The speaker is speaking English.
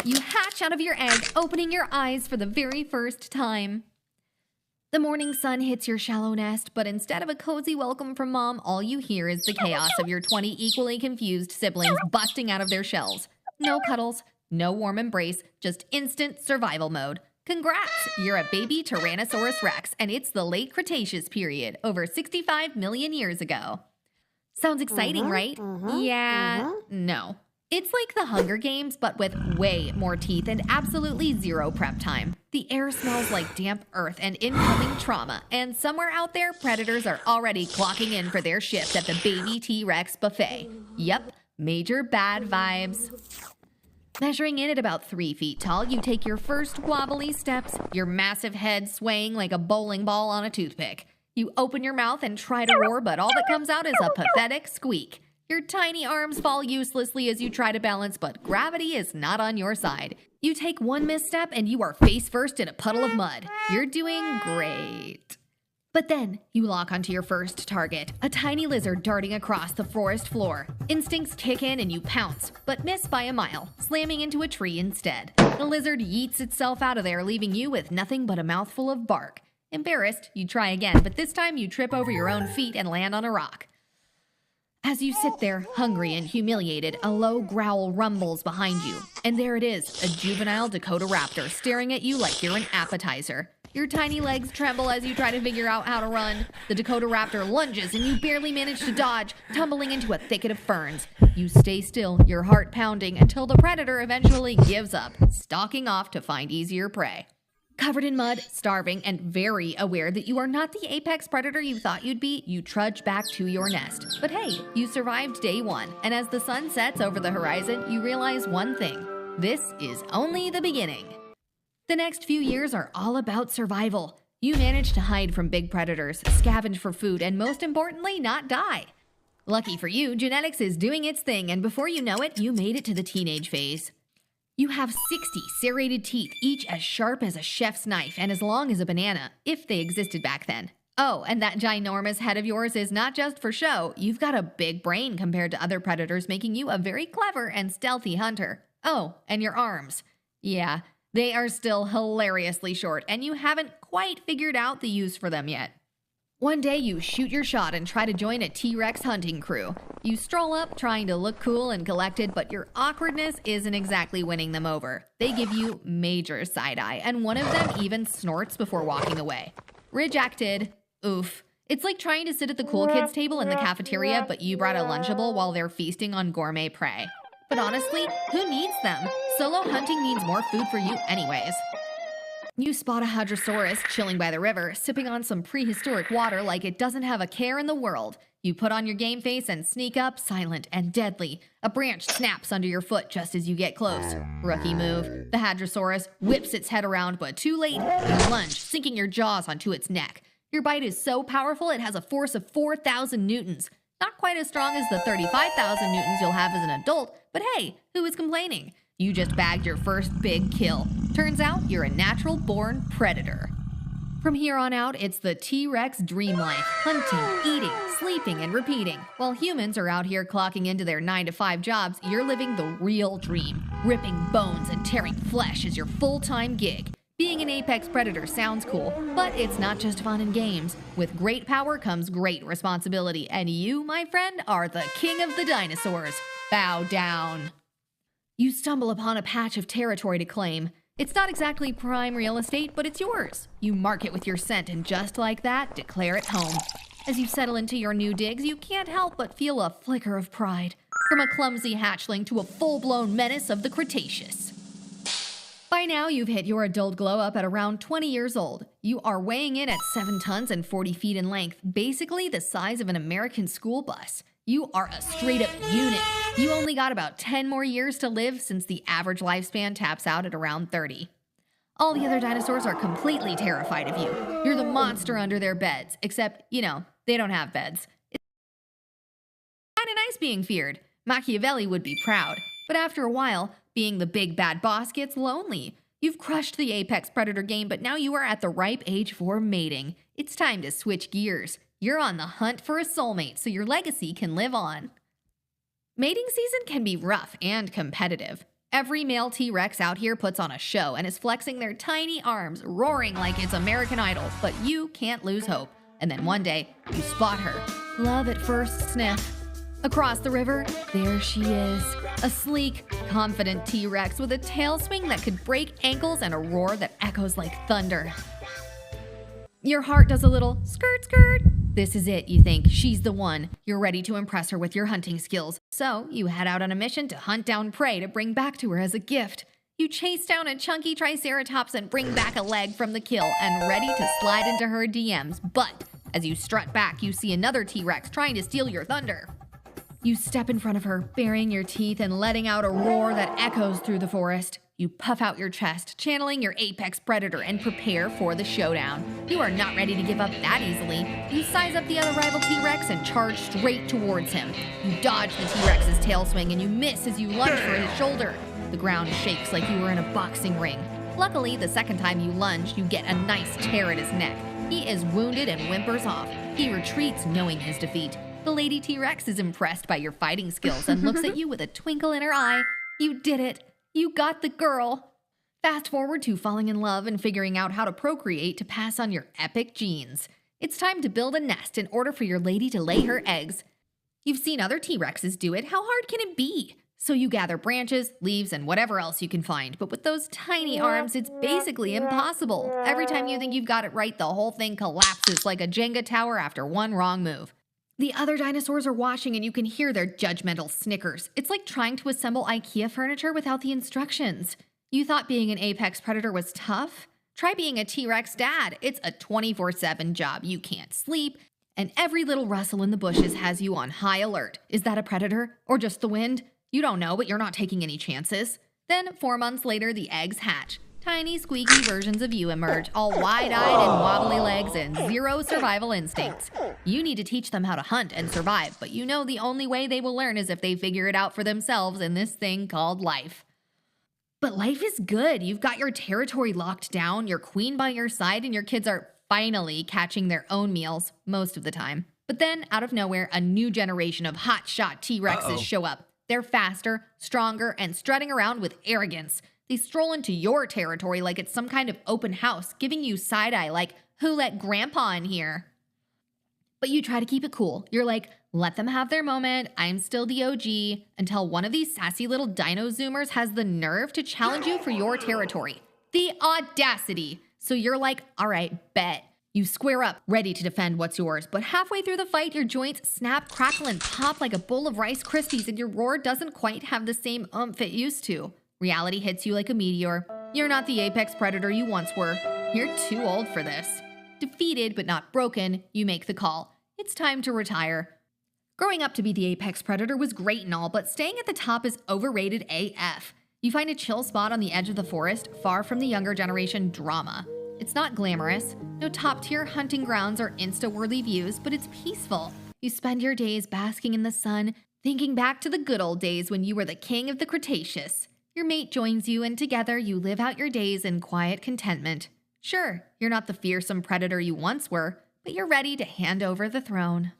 You hatch out of your egg, opening your eyes for the very first time. The morning sun hits your shallow nest, but instead of a cozy welcome from mom, all you hear is the chaos of your 20 equally confused siblings busting out of their shells. No cuddles, no warm embrace, just instant survival mode. Congrats! You're a baby Tyrannosaurus Rex, and it's the late Cretaceous period, over 65 million years ago. Sounds exciting, right? Yeah, no. It's like the Hunger Games, but with way more teeth and absolutely zero prep time. The air smells like damp earth and incoming trauma, and somewhere out there, predators are already clocking in for their shift at the baby T-Rex buffet. Yep, major bad vibes. Measuring in at about 3 feet tall, you take your first wobbly steps, your massive head swaying like a bowling ball on a toothpick. You open your mouth and try to roar, but all that comes out is a pathetic squeak. Your tiny arms fall uselessly as you try to balance, but gravity is not on your side. You take one misstep and you are face first in a puddle of mud. You're doing great. But then you lock onto your first target, a tiny lizard darting across the forest floor. Instincts kick in and you pounce, but miss by a mile, slamming into a tree instead. The lizard yeets itself out of there, leaving you with nothing but a mouthful of bark. Embarrassed, you try again, but this time you trip over your own feet and land on a rock. As you sit there, hungry and humiliated, a low growl rumbles behind you. And there it is, a juvenile Dakota raptor staring at you like you're an appetizer. Your tiny legs tremble as you try to figure out how to run. The Dakota raptor lunges and you barely manage to dodge, tumbling into a thicket of ferns. You stay still, your heart pounding, until the predator eventually gives up, stalking off to find easier prey. Covered in mud, starving, and very aware that you are not the apex predator you thought you'd be, you trudge back to your nest. But hey, you survived day one, and as the sun sets over the horizon, you realize one thing. This is only the beginning. The next few years are all about survival. You manage to hide from big predators, scavenge for food, and most importantly, not die. Lucky for you, genetics is doing its thing, and before you know it, you made it to the teenage phase. You have 60 serrated teeth, each as sharp as a chef's knife and as long as a banana, if they existed back then. Oh, and that ginormous head of yours is not just for show. You've got a big brain compared to other predators, making you a very clever and stealthy hunter. Oh, and your arms. Yeah, they are still hilariously short, and you haven't quite figured out the use for them yet. One day you shoot your shot and try to join a T-Rex hunting crew. You stroll up trying to look cool and collected, but your awkwardness isn't exactly winning them over. They give you major side-eye, and one of them even snorts before walking away. Rejected. Oof. It's like trying to sit at the cool kids table in the cafeteria, but you brought a Lunchable while they're feasting on gourmet prey. But honestly, who needs them? Solo hunting means more food for you anyways. You spot a Hadrosaurus chilling by the river, sipping on some prehistoric water like it doesn't have a care in the world. You put on your game face and sneak up, silent and deadly. A branch snaps under your foot just as you get close. Rookie move. The Hadrosaurus whips its head around, but too late. You lunge, sinking your jaws onto its neck. Your bite is so powerful it has a force of 4,000 newtons. Not quite as strong as the 35,000 newtons you'll have as an adult, but hey, who is complaining? You just bagged your first big kill. Turns out you're a natural-born predator. From here on out, it's the T-Rex dream life. Hunting, eating, sleeping, and repeating. While humans are out here clocking into their 9-to-5 jobs, you're living the real dream. Ripping bones and tearing flesh is your full-time gig. Being an apex predator sounds cool, but it's not just fun and games. With great power comes great responsibility, and you, my friend, are the king of the dinosaurs. Bow down. You stumble upon a patch of territory to claim. It's not exactly prime real estate, but it's yours. You mark it with your scent and just like that, declare it home. As you settle into your new digs, you can't help but feel a flicker of pride. From a clumsy hatchling to a full-blown menace of the Cretaceous. By now, you've hit your adult glow-up at around 20 years old. You are weighing in at 7 tons and 40 feet in length, basically the size of an American school bus. You are a straight-up unit. You only got about 10 more years to live since the average lifespan taps out at around 30. All the other dinosaurs are completely terrified of you. You're the monster under their beds, except, they don't have beds. It's kinda nice being feared. Machiavelli would be proud. But after a while, being the big bad boss gets lonely. You've crushed the apex predator game, but now you are at the ripe age for mating. It's time to switch gears. You're on the hunt for a soulmate so your legacy can live on. Mating season can be rough and competitive. Every male T-Rex out here puts on a show and is flexing their tiny arms, roaring like it's American Idol, but you can't lose hope. And then one day, you spot her. Love at first sniff. Across the river, there she is. A sleek, confident T-Rex with a tail swing that could break ankles and a roar that echoes like thunder. Your heart does a little skirt skirt. This is it, you think. She's the one. You're ready to impress her with your hunting skills. So you head out on a mission to hunt down prey to bring back to her as a gift. You chase down a chunky triceratops and bring back a leg from the kill and ready to slide into her DMs. But as you strut back, you see another T-Rex trying to steal your thunder. You step in front of her, baring your teeth and letting out a roar that echoes through the forest. You puff out your chest, channeling your apex predator, and prepare for the showdown. You are not ready to give up that easily. You size up the other rival T-Rex and charge straight towards him. You dodge the T-Rex's tail swing and you miss as you lunge for his shoulder. The ground shakes like you were in a boxing ring. Luckily, the second time you lunge, you get a nice tear at his neck. He is wounded and whimpers off. He retreats knowing his defeat. The lady T-Rex is impressed by your fighting skills and looks at you with a twinkle in her eye. You did it. You got the girl. Fast forward to falling in love and figuring out how to procreate to pass on your epic genes. It's time to build a nest in order for your lady to lay her eggs. You've seen other T-Rexes do it. How hard can it be? So you gather branches, leaves, and whatever else you can find. But with those tiny arms, it's basically impossible. Every time you think you've got it right, the whole thing collapses like a Jenga tower after one wrong move. The other dinosaurs are watching and you can hear their judgmental snickers. It's like trying to assemble IKEA furniture without the instructions. You thought being an apex predator was tough? Try being a T-Rex dad. It's a 24/7 job. You can't sleep, and every little rustle in the bushes has you on high alert. Is that a predator? Or just the wind? You don't know, but you're not taking any chances. Then, 4 months later, the eggs hatch. Tiny, squeaky versions of you emerge, all wide-eyed and wobbly legs and zero survival instincts. You need to teach them how to hunt and survive, but you know the only way they will learn is if they figure it out for themselves in this thing called life. But life is good. You've got your territory locked down, your queen by your side, and your kids are finally catching their own meals most of the time. But then, out of nowhere, a new generation of hotshot T-Rexes show up. They're faster, stronger, and strutting around with arrogance. They stroll into your territory like it's some kind of open house, giving you side-eye like, who let grandpa in here? But you try to keep it cool. You're like, let them have their moment, I'm still the OG, until one of these sassy little dino zoomers has the nerve to challenge you for your territory. The audacity! So you're like, all right, bet. You square up, ready to defend what's yours, but halfway through the fight, your joints snap, crackle, and pop like a bowl of Rice Krispies, and your roar doesn't quite have the same oomph it used to. Reality hits you like a meteor. You're not the apex predator you once were. You're too old for this. Defeated but not broken, you make the call. It's time to retire. Growing up to be the apex predator was great and all, but staying at the top is overrated AF. You find a chill spot on the edge of the forest, far from the younger generation drama. It's not glamorous, no top-tier hunting grounds or Insta-worthy views, but it's peaceful. You spend your days basking in the sun, thinking back to the good old days when you were the king of the Cretaceous. Your mate joins you, and together you live out your days in quiet contentment. Sure, you're not the fearsome predator you once were, but you're ready to hand over the throne.